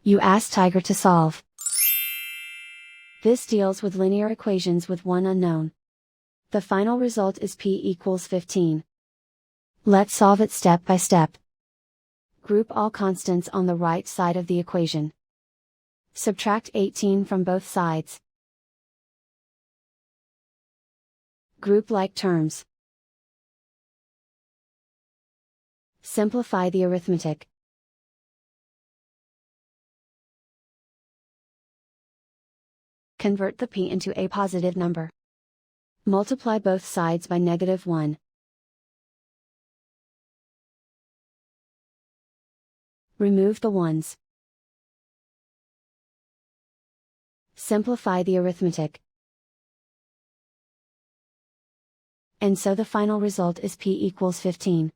You ask Tiger to solve. This deals with linear equations with one unknown. The final result is p equals 15. Let's solve it step by step. Group all constants on the right side of the equation. Subtract 18 from both sides. Group like terms. Simplify the arithmetic. Convert the p into a positive number. Multiply both sides by -1. Remove the ones. Simplify the arithmetic. And so the final result is p equals 15.